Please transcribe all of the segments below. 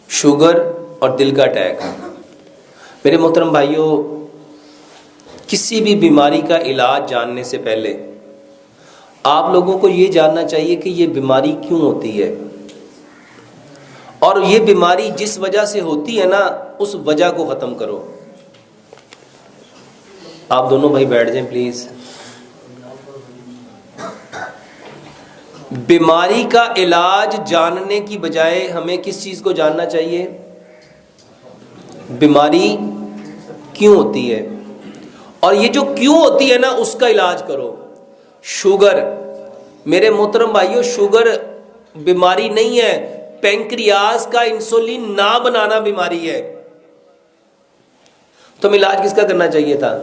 Sugar اور دل کا اٹیک۔ میرے محترم بھائیوں، کسی بھی بیماری کا علاج جاننے سے پہلے آپ لوگوں کو یہ جاننا چاہیے کہ یہ بیماری کیوں ہوتی ہے، اور یہ بیماری جس وجہ سے ہوتی ہے نا، اس وجہ کو ختم کرو۔ آپ دونوں بھائی بیٹھ جائیں پلیز۔ بیماری کا علاج جاننے کی بجائے ہمیں کس چیز کو جاننا چاہیے؟ بیماری کیوں ہوتی ہے، اور یہ جو کیوں ہوتی ہے نا، اس کا علاج کرو۔ شوگر، میرے محترم بھائیوں، شوگر بیماری نہیں ہے، پینکریاز کا انسولین نہ بنانا بیماری ہے۔ تو علاج کس کا کرنا چاہیے تھا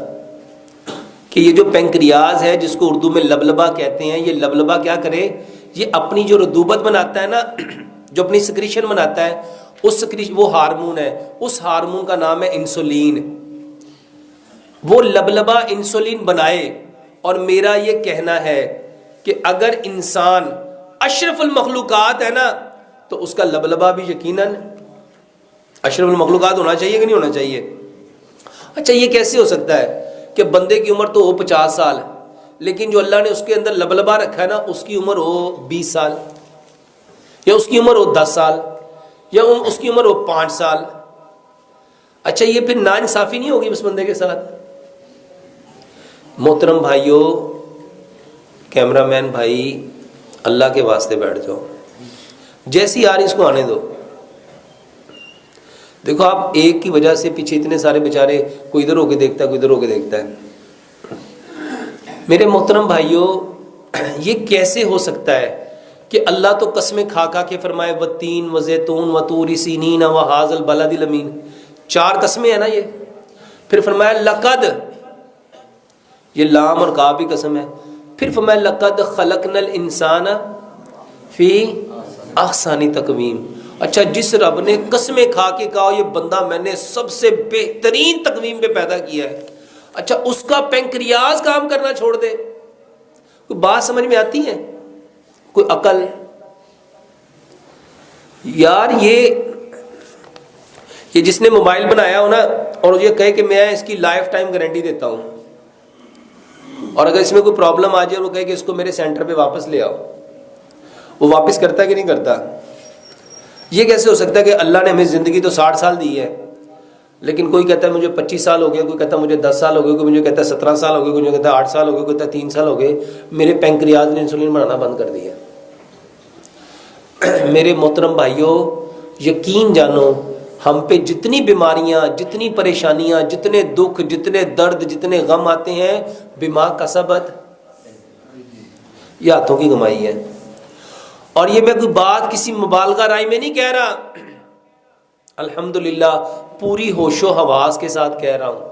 کہ یہ جو پینکریاز ہے، جس کو اردو میں لبلبا کہتے ہیں، یہ لبلبا کیا کرے؟ یہ اپنی جو رطوبت بناتا ہے نا، جو اپنی سکریشن بناتا ہے، اس سکریشن، وہ ہارمون ہے، اس ہارمون کا نام ہے انسولین۔ وہ لبلبا انسولین بنائے۔ اور میرا یہ کہنا ہے کہ اگر انسان اشرف المخلوقات ہے نا، تو اس کا لبلبا بھی یقیناً اشرف المخلوقات ہونا چاہیے کہ نہیں ہونا چاہیے؟ اچھا، یہ کیسے ہو سکتا ہے کہ بندے کی عمر تو ہو 50 سال، لیکن جو اللہ نے اس کے اندر لبلبا رکھا ہے نا، اس کی عمر ہو 20 سال، یا اس کی عمر ہو 10 سال، یا اس کی عمر ہو 5 سال؟ اچھا، یہ پھر ناانصافی نہیں ہوگی اس بندے کے ساتھ؟ محترم بھائیوں، کیمرہ مین بھائی، اللہ کے واسطے بیٹھ جاؤ، جیسی آ رہی اس کو آنے دو۔ دیکھو، آپ ایک کی وجہ سے پیچھے اتنے سارے بیچارے، کوئی ادھر ہو کے دیکھتا ہے، کوئی ادھر ہو کے دیکھتا ہے۔ میرے محترم بھائیوں، یہ کیسے ہو سکتا ہے کہ اللہ تو قسمیں کھا کھا کے فرمائے والتین وزیتون وطور سینین وہذا البلد الامین، 4 قسمیں ہیں نا یہ، پھر فرمایا لقد، یہ لام اور کاف بھی قسم ہے، پھر فرمایا لقد خلقنا الانسان فی احسن تقویم۔ اچھا، جس رب نے قسمیں کھا کے کہا یہ بندہ میں نے سب سے بہترین تقویم پہ پیدا کیا ہے، اچھا اس کا پینکریاز کام کرنا چھوڑ دے؟ کوئی بات سمجھ میں آتی ہے؟ کوئی عقل؟ یار، یہ جس نے موبائل بنایا ہو نا، اور یہ کہے کہ میں اس کی لائف ٹائم گارنٹی دیتا ہوں، اور اگر اس میں کوئی پرابلم آ جائے اور وہ کہے کہ اس کو میرے سینٹر پہ واپس لے آؤ، وہ واپس کرتا ہے کہ نہیں کرتا؟ یہ کیسے ہو سکتا ہے کہ اللہ نے ہمیں زندگی تو 60 سال دی ہے، لیکن کوئی کہتا ہے مجھے 25 سال ہو گئے، کوئی کہتا ہے مجھے 10 سال ہو گئے، کوئی مجھے کہتا ہے 17 سال ہو گئے، کوئی مجھے کہتا ہے 8 سال ہو گئے، کوئی کہتا ہے 3 سال ہو گئے، میرے پینکریاز نے انسولین بنانا بند کر دیا۔ میرے محترم بھائیوں، یقین جانو، ہم پہ جتنی بیماریاں، جتنی پریشانیاں، جتنے دکھ، جتنے درد، جتنے غم آتے ہیں، بما کسبت، یہ ہاتھوں کی کمائی ہے۔ اور یہ میں کوئی بات کسی مبالغہ رائے میں نہیں کہہ رہا، الحمدللہ پوری ہوش و حواس کے ساتھ کہہ رہا ہوں۔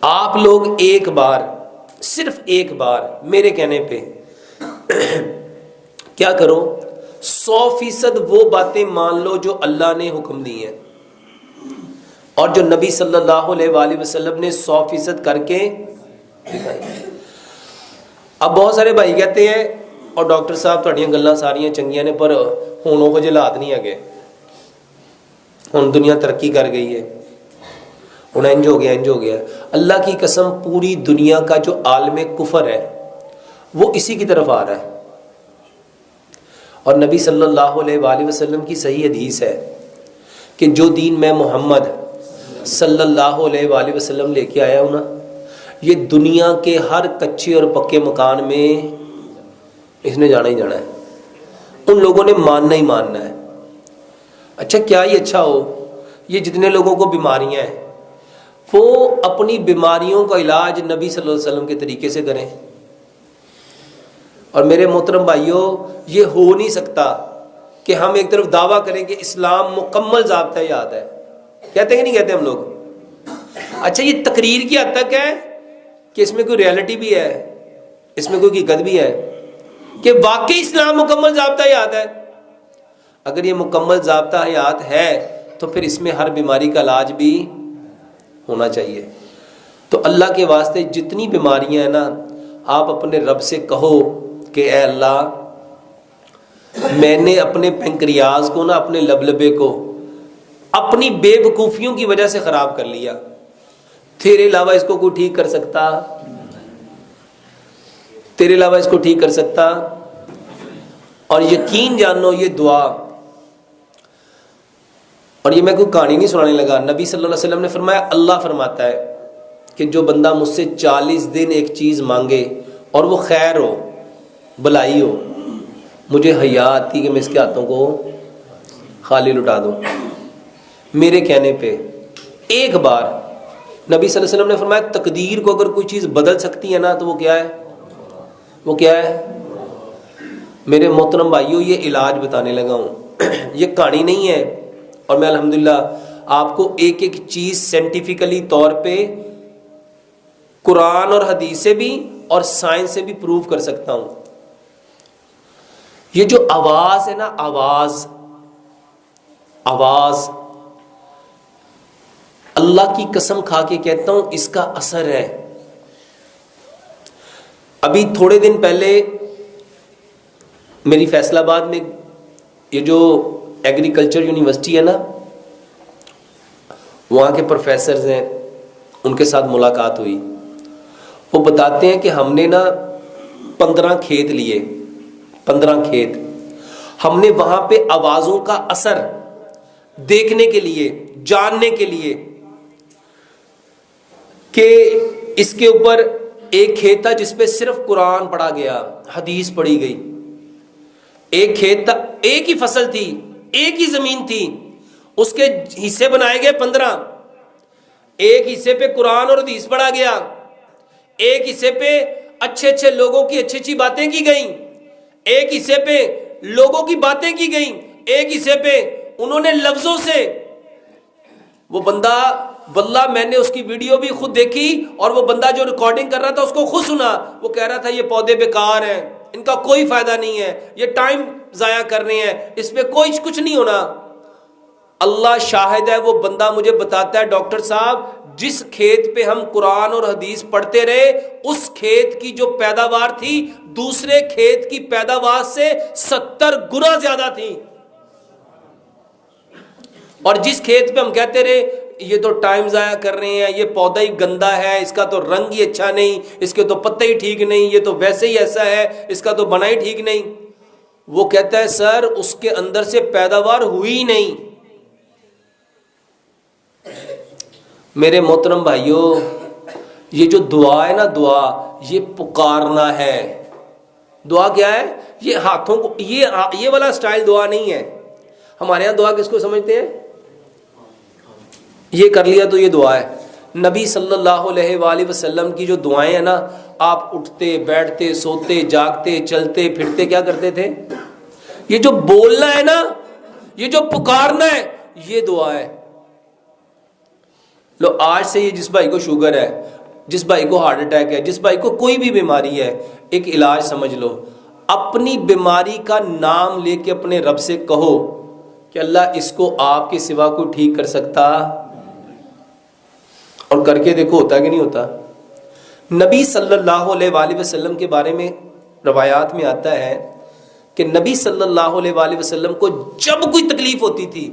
آپ لوگ ایک بار، صرف ایک بار میرے کہنے پہ کیا کرو، 100% وہ باتیں مان لو جو اللہ نے حکم دی ہیں، اور جو نبی صلی اللہ علیہ وآلہ وسلم نے 100% کر کے دکھائی۔ اب بہت سارے بھائی کہتے ہیں، اور ڈاکٹر صاحب تھوڑیاں گلاں ساریاں چنگیاں نے، پر ہن وہ حالات نہیں ہے، ہن دنیا ترقی کر گئی ہے، ہن انج ہو گیا، انج ہو گیا۔ اللہ کی قسم، پوری دنیا کا جو عالم کفر ہے وہ اسی کی طرف آ رہا ہے، اور نبی صلی اللہ علیہ وآلہ وسلم کی صحیح حدیث ہے کہ جو دین میں محمد صلی اللہ علیہ وآلہ وسلم لے کے آیا ہوں نا، یہ دنیا کے ہر کچے اور پکے مکان میں اس نے جانا ہی جانا ہے، ان لوگوں نے ماننا ہی ماننا ہے۔ اچھا، کیا یہ اچھا ہو، یہ جتنے لوگوں کو بیماریاں ہیں وہ اپنی بیماریوں کا علاج نبی صلی اللہ علیہ وسلم کے طریقے سے کریں؟ اور میرے محترم بھائیوں، یہ ہو نہیں سکتا کہ ہم ایک طرف دعویٰ کریں کہ اسلام مکمل ضابطہ یاد ہے، کہتے ہیں کہ نہیں کہتے ہم لوگ؟ اچھا، یہ تقریر کی حد تک ہے کہ اس میں کوئی ریالٹی بھی ہے، اس میں کوئی حقیقت بھی ہے کہ واقعی اسلام مکمل ضابطہ حیات ہے؟ اگر یہ مکمل ضابطہ حیات ہے تو پھر اس میں ہر بیماری کا علاج بھی ہونا چاہیے۔ تو اللہ کے واسطے جتنی بیماریاں ہیں نا، آپ اپنے رب سے کہو کہ اے اللہ، میں نے اپنے پنکریاز کو نا، اپنے لبلبے کو اپنی بے وقوفیوں کی وجہ سے خراب کر لیا، تیرے علاوہ اس کو کوئی ٹھیک کر سکتا؟ تیرے علاوہ اس کو ٹھیک کر سکتا؟ اور یقین جانو یہ دعا، اور یہ میں کوئی کہانی نہیں سنانے لگا، نبی صلی اللہ علیہ وسلم نے فرمایا، اللہ فرماتا ہے کہ جو بندہ مجھ سے 40 دن ایک چیز مانگے اور وہ خیر ہو، بلائی ہو، مجھے حیا آتی کہ میں اس کے ہاتھوں کو خالی لٹا دوں، میرے کہنے پہ ایک بار۔ نبی صلی اللہ علیہ وسلم نے فرمایا تقدیر کو اگر کوئی چیز بدل سکتی ہے نا تو وہ کیا ہے؟ وہ کیا ہے؟ میرے محترم بھائیوں، یہ علاج بتانے لگا ہوں، یہ کہانی نہیں ہے، اور میں الحمدللہ آپ کو ایک ایک چیز سائنٹیفکلی طور پہ قرآن اور حدیث سے بھی اور سائنس سے بھی پروف کر سکتا ہوں۔ یہ جو آواز ہے نا، آواز اللہ کی قسم کھا کے کہتا ہوں اس کا اثر ہے۔ ابھی تھوڑے دن پہلے میری فیصل آباد میں یہ جو ایگریکلچر یونیورسٹی ہے نا، وہاں کے پروفیسرز ہیں، ان کے ساتھ ملاقات ہوئی۔ وہ بتاتے ہیں کہ ہم نے نا 15 کھیت لیے، 15 کھیت، ہم نے وہاں پہ آوازوں کا اثر دیکھنے کے لیے، جاننے کے لیے کہ اس کے اوپر ایک کھیت تھا جس پہ صرف قرآن پڑھا گیا، حدیث پڑھی گئی، ایک کھیت تھا، ایک ہی فصل تھی، ایک ہی زمین تھی، اس کے حصے بنائے گئے 15، ایک حصے پہ قرآن اور حدیث پڑھا گیا، ایک حصے پہ اچھے اچھے لوگوں کی اچھی اچھی باتیں کی گئیں، ایک حصے پہ لوگوں کی باتیں کی گئیں، ایک حصے پہ انہوں نے لفظوں سے۔ وہ بندہ، واللہ میں نے اس کی ویڈیو بھی خود دیکھی، اور وہ بندہ جو ریکارڈنگ کر رہا تھا اس کو خود سنا، وہ کہہ رہا تھا یہ پودے بیکار ہیں، ان کا کوئی فائدہ نہیں ہے، یہ ٹائم ضائع کر رہے ہیں، اس پہ کوئی کچھ نہیں ہونا۔ اللہ شاہد ہے، وہ بندہ مجھے بتاتا ہے ڈاکٹر صاحب جس کھیت پہ ہم قرآن اور حدیث پڑھتے رہے، اس کھیت کی جو پیداوار تھی دوسرے کھیت کی پیداوار سے 70 گنا زیادہ تھی، اور جس کھیت پہ ہم کہتے رہے یہ تو ٹائم ضائع کر رہے ہیں، یہ پودا ہی گندا ہے، اس کا تو رنگ ہی اچھا نہیں، اس کے تو پتے ہی ٹھیک نہیں، یہ تو ویسے ہی ایسا ہے، اس کا تو بنا ہی ٹھیک نہیں، وہ کہتا ہے سر اس کے اندر سے پیداوار ہوئی ہی نہیں۔ میرے محترم بھائیوں، یہ جو دعا ہے نا، دعا یہ پکارنا ہے۔ دعا کیا ہے؟ یہ ہاتھوں کو، یہ والا سٹائل دعا نہیں ہے۔ ہمارے ہاں دعا کس کو سمجھتے ہیں؟ یہ کر لیا تو یہ دعا ہے۔ نبی صلی اللہ علیہ وآلہ وسلم کی جو دعائیں ہیں نا، آپ اٹھتے بیٹھتے سوتے جاگتے چلتے پھرتے کیا کرتے تھے؟ یہ جو بولنا ہے نا، یہ جو پکارنا ہے، یہ دعا ہے۔ لو آج سے یہ جس بھائی کو شوگر ہے، جس بھائی کو ہارٹ اٹیک ہے، جس بھائی کو کوئی بھی بیماری ہے، ایک علاج سمجھ لو، اپنی بیماری کا نام لے کے اپنے رب سے کہو کہ اللہ اس کو آپ کے سوا کوئی ٹھیک کر سکتا؟ اور کر کے دیکھو ہوتا کہ نہیں ہوتا۔ نبی صلی اللہ علیہ وآلہ وسلم کے بارے میں روایات میں آتا ہے کہ نبی صلی اللہ علیہ وآلہ وسلم کو جب کوئی تکلیف ہوتی تھی،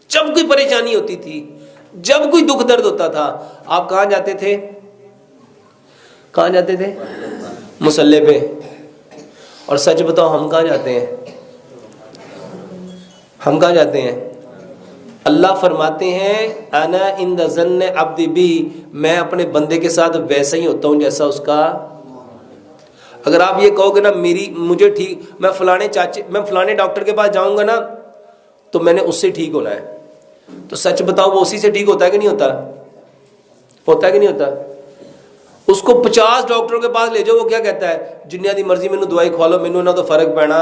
جب کوئی پریشانی ہوتی تھی، جب کوئی دکھ درد ہوتا تھا، آپ کہاں جاتے تھے؟ کہاں جاتے تھے؟ مصلی پہ۔ اور سچ بتاؤ ہم کہاں جاتے ہیں؟ ہم کہاں جاتے ہیں؟ اللہ فرماتے ہیں انا عند ظن عبدی بی، میں اپنے بندے کے ساتھ ویسا ہی ہوتا ہوں جیسا اس کا۔ اگر آپ یہ کہو گے نا مجھے ٹھیک، میں فلانے ڈاکٹر کے پاس جاؤں گا نا تو میں نے اس سے ٹھیک ہونا ہے، تو سچ بتاؤ وہ اسی سے ٹھیک ہوتا ہے کہ نہیں ہوتا؟ ہوتا ہے کہ نہیں ہوتا؟ اس کو 50 ڈاکٹروں کے پاس لے جاؤ، وہ کیا کہتا ہے؟ جنیا دی مرضی مینوں دوائی کھوا لو، مینوں نہ تو فرق پینا،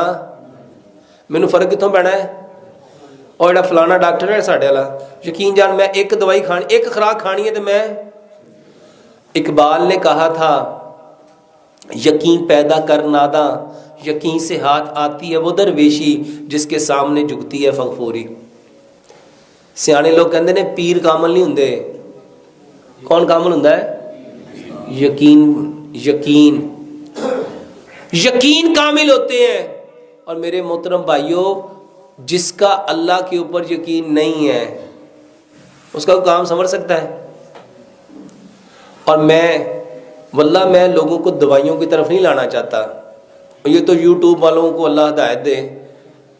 مینوں فرق کتوں پینا ہے؟ اور جڑا فلانا ڈاکٹر ہے ساڈے والا، یقین جان میں ایک دوائی کھانی، ایک خوراک کھانی ہے تو میں، اقبال نے کہا تھا یقین پیدا کر ناداں، یقین سے ہاتھ آتی ہے وہ درویشی جس کے سامنے جھکتی ہے فغفوری۔ سیانے لوگ کہندے نے پیر کامل نہیں ہوندے، کون کامل ہوندا ہے؟ یقین کامل ہوتے ہیں۔ اور میرے محترم بھائیوں جس کا اللہ کے اوپر یقین نہیں ہے اس کا کام سنور سکتا ہے؟ اور واللہ میں لوگوں کو دوائیوں کی طرف نہیں لانا چاہتا. یہ تو یوٹیوب والوں کو اللہ ہدایت دے،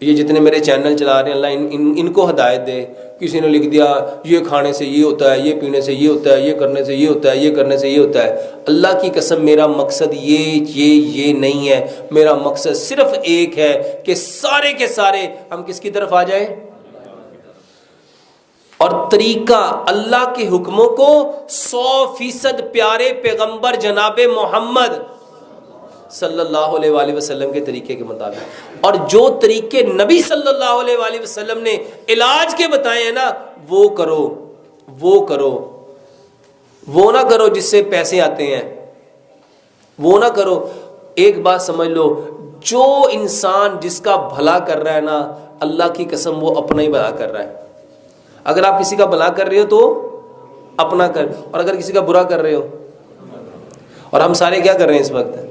یہ جتنے میرے چینل چلا رہے ہیں اللہ ان کو ہدایت دے. کسی نے لکھ دیا یہ کھانے سے یہ ہوتا ہے، یہ پینے سے یہ ہوتا ہے، یہ کرنے سے یہ ہوتا ہے، یہ کرنے سے یہ ہوتا ہے. اللہ کی قسم میرا مقصد یہ نہیں ہے. میرا مقصد صرف ایک ہے کہ سارے کے سارے ہم کس کی طرف آ جائیں، اور طریقہ اللہ کے حکموں کو 100% پیارے پیغمبر جناب محمد صلی اللہ علیہ وآلہ وسلم کے طریقے کے مطابق، اور جو طریقے نبی صلی اللہ علیہ وآلہ وسلم نے علاج کے بتائے ہیں نا وہ کرو. وہ نہ کرو جس سے پیسے آتے ہیں، وہ نہ کرو. ایک بات سمجھ لو، جو انسان جس کا بھلا کر رہا ہے نا اللہ کی قسم وہ اپنا ہی بھلا کر رہا ہے. اگر آپ کسی کا بھلا کر رہے ہو تو اپنا کر، اور اگر کسی کا برا کر رہے ہو. اور ہم سارے کیا کر رہے ہیں اس وقت؟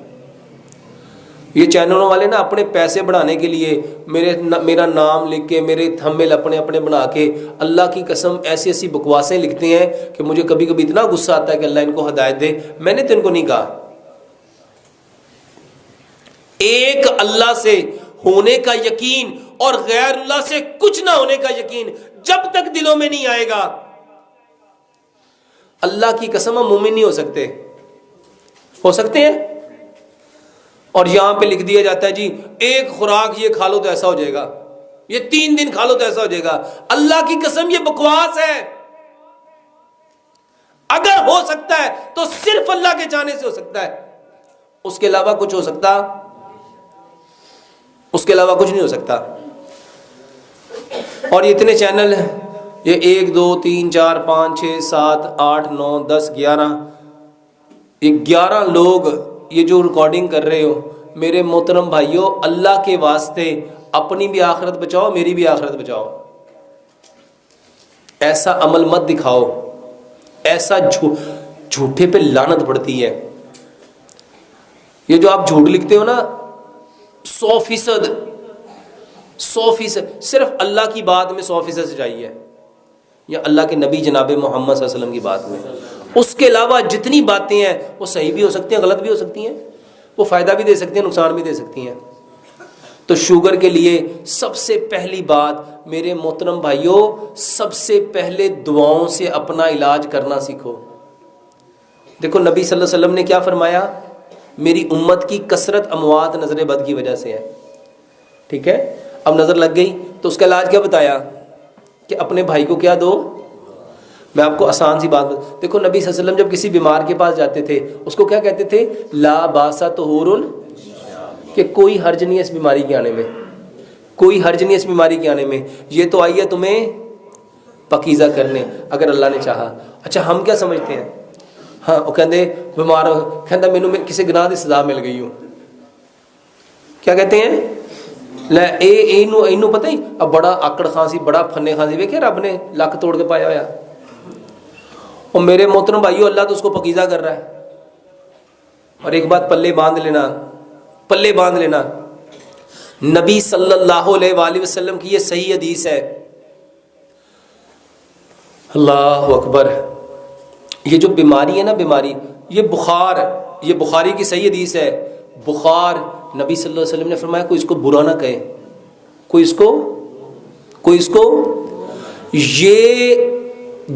یہ چینلوں والے نا اپنے پیسے بڑھانے کے لیے میرا نام لکھ کے، میرے تھمبنیل اپنے بنا کے اللہ کی قسم ایسی بکواسیں لکھتے ہیں کہ مجھے کبھی کبھی اتنا غصہ آتا ہے کہ اللہ ان کو ہدایت دے. میں نے تو ان کو نہیں کہا. ایک اللہ سے ہونے کا یقین اور غیر اللہ سے کچھ نہ ہونے کا یقین جب تک دلوں میں نہیں آئے گا اللہ کی قسم ہم مومن نہیں ہو سکتے. ہو سکتے ہیں؟ اور یہاں پہ لکھ دیا جاتا ہے جی ایک خوراک یہ کھا لو تو ایسا ہو جائے گا، یہ 3 دن کھا لو تو ایسا ہو جائے گا. اللہ کی قسم یہ بکواس ہے. اگر ہو سکتا ہے تو صرف اللہ کے چاہنے سے ہو سکتا ہے، اس کے علاوہ کچھ ہو سکتا، اس کے علاوہ کچھ نہیں ہو سکتا. اور یہ اتنے چینل ہیں، یہ 1 2 3 4 5 6 7 8 9 10 11 یہ 11 لوگ یہ جو ریکارڈنگ کر رہے ہو میرے محترم بھائیوں اللہ کے واسطے اپنی بھی آخرت بچاؤ، میری بھی آخرت بچاؤ. ایسا عمل مت دکھاؤ، ایسا جھوٹے پہ لعنت پڑتی ہے. یہ جو آپ جھوٹ لکھتے ہو نا 100% صرف اللہ کی بات میں 100% سچائی ہے، یا اللہ کے نبی جناب محمد صلی اللہ علیہ وسلم کی بات میں. اس کے علاوہ جتنی باتیں ہیں وہ صحیح بھی ہو سکتی ہیں، غلط بھی ہو سکتی ہیں، وہ فائدہ بھی دے سکتی ہیں، نقصان بھی دے سکتی ہیں. تو شوگر کے لیے سب سے پہلی بات میرے محترم بھائیوں، سب سے پہلے دعاؤں سے اپنا علاج کرنا سیکھو. دیکھو نبی صلی اللہ علیہ وسلم نے کیا فرمایا، میری امت کی کثرت اموات نظر بد کی وجہ سے ہے. ٹھیک ہے، اب نظر لگ گئی تو اس کا علاج کیا بتایا کہ اپنے بھائی کو کیا دو. میں آپ کو آسان سی بات دیکھو نبی صلی اللہ علیہ وسلم جب کسی بیمار کے پاس جاتے تھے اس کو کیا کہتے تھے، لا باسا طہور، کہ کوئی حرج نہیں ہے اس بیماری کے آنے میں، کوئی حرج نہیں ہے اس بیماری کے آنے میں، یہ تو آئی ہے تمہیں پاکیزہ کرنے اگر اللہ نے چاہا. اچھا ہم کیا سمجھتے ہیں، ہاں وہ کہتے بیمار کہتا مینوں کسی گناہ دی سزا مل گئی ہوں. کیا کہتے ہیں، لے اینو پتہ ہی اب بڑا آکڑ خاں سی، بڑا پھنے خاں سی، ویکھے رب نے لک توڑ کے پایا ہوا. اور میرے محترم بھائیو اللہ تو اس کو پاکیزہ کر رہا ہے. اور ایک بات پلے باندھ لینا نبی صلی اللہ علیہ وآلہ وسلم کی یہ صحیح حدیث ہے. اللہ اکبر. یہ جو بیماری ہے نا، بیماری یہ بخار، یہ بخاری کی صحیح حدیث ہے. بخار نبی صلی اللہ علیہ وسلم نے فرمایا کوئی اس کو برا نہ کہے، کوئی اس کو یہ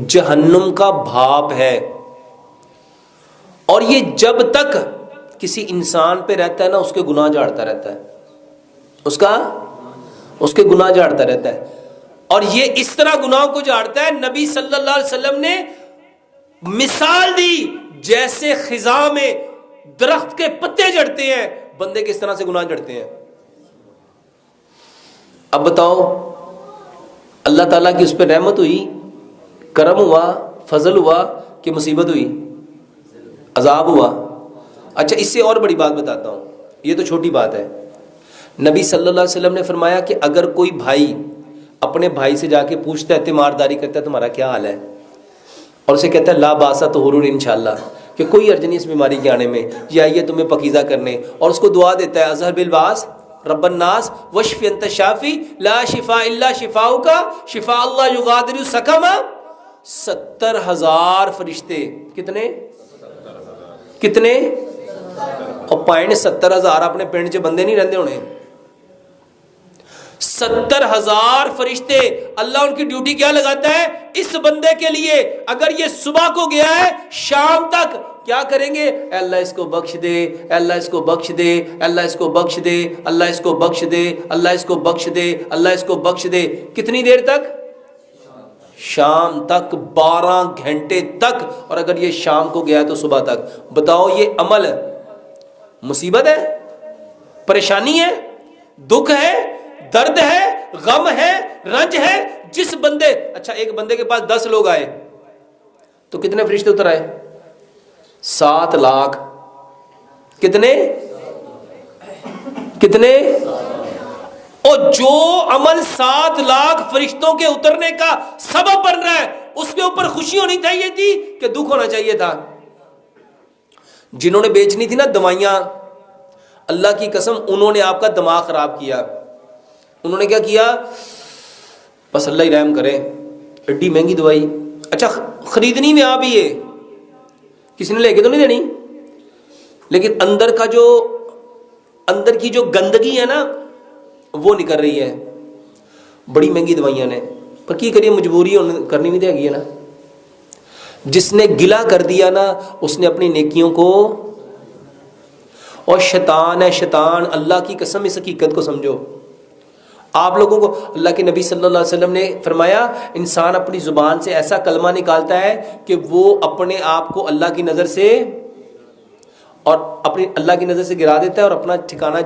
جہنم کا بھاپ ہے. اور یہ جب تک کسی انسان پہ رہتا ہے نا اس کے گناہ جھاڑتا رہتا ہے، اس کے گناہ جھاڑتا رہتا ہے. اور یہ اس طرح گناہوں کو جھاڑتا ہے، نبی صلی اللہ علیہ وسلم نے مثال دی جیسے خزاں میں درخت کے پتے جھڑتے ہیں، بندے کس طرح سے گناہ جھڑتے ہیں. اب بتاؤ اللہ تعالیٰ کی اس پہ رحمت ہوئی، کرم ہوا، فضل ہوا کہ مصیبت ہوئی، عذاب ہوا. اچھا اس سے اور بڑی بات بتاتا ہوں، یہ تو چھوٹی بات ہے. نبی صلی اللہ علیہ وسلم نے فرمایا کہ اگر کوئی بھائی اپنے بھائی سے جا کے پوچھتا ہے، تیمارداری کرتا ہے تمہارا کیا حال ہے، اور اسے کہتا ہے لا باسا طہور انشاءاللہ، کہ کوئی حرج نہیں اس بیماری کے آنے میں، یہ آئیے تمہیں پاکیزہ کرنے، اور اس کو دعا دیتا ہے اظہر بالباس رب الناس واشف انت شافی لا شفاء الا شفاؤک شفاء اللہ یغادر سقما. 70,000 فرشتے. کتنے اور 70,000 اپنے پنڈ چ بندے نہیں رہندے ہونے. 70,000 فرشتے. اللہ ان کی ڈیوٹی کیا لگاتا ہے اس بندے کے لیے؟ اگر یہ صبح کو گیا ہے شام تک کیا کریں گے؟ اے اللہ اس کو بخش دے، اے اللہ اس کو بخش دے، اللہ اس کو بخش دے، اللہ اس کو بخش دے، اللہ اس کو بخش دے، اللہ اس کو بخش دے. کتنی دیر تک؟ شام تک. 12 گھنٹے تک. اور اگر یہ شام کو گیا تو صبح تک. بتاؤ یہ عمل مصیبت ہے، پریشانی ہے، دکھ ہے، درد ہے، غم ہے، رنج ہے. جس بندے اچھا ایک بندے کے پاس 10 لوگ آئے تو کتنے فرشتے اتر آئے؟ 7 لاکھ. کتنے؟ اور جو عمل 7 لاکھ فرشتوں کے اترنے کا سبب بن رہا ہے اس کے اوپر خوشی ہونی چاہیے تھی کہ دکھ ہونا چاہیے تھا؟ جنہوں نے بیچنی تھی نا دوائیاں، اللہ کی قسم انہوں نے آپ کا دماغ خراب کیا. انہوں نے کیا کیا؟ بس اللہ ہی رحم کرے، ایڈی مہنگی دوائی. اچھا خریدنی میں آپ ہی ہے، کسی نے لے کے تو نہیں دینی، لیکن اندر کی جو گندگی ہے نا وہ نکل رہی ہے. بڑی مہنگی دوائیاں نے، پر کی کریے مجبوری کرنی بھی دے گی نا. جس نے گلا کر دیا نا اس نے اپنی نیکیوں کو. اور شیطان ہے شیطان. اللہ کی قسم اس حقیقت کو سمجھو. آپ لوگوں کو اللہ کے نبی صلی اللہ علیہ وسلم نے فرمایا انسان اپنی زبان سے ایسا کلمہ نکالتا ہے کہ وہ اپنے آپ کو اللہ کی نظر سے اور اپنی اللہ کی نظر سے گرا دیتا ہے اور اپنا ٹھکانہ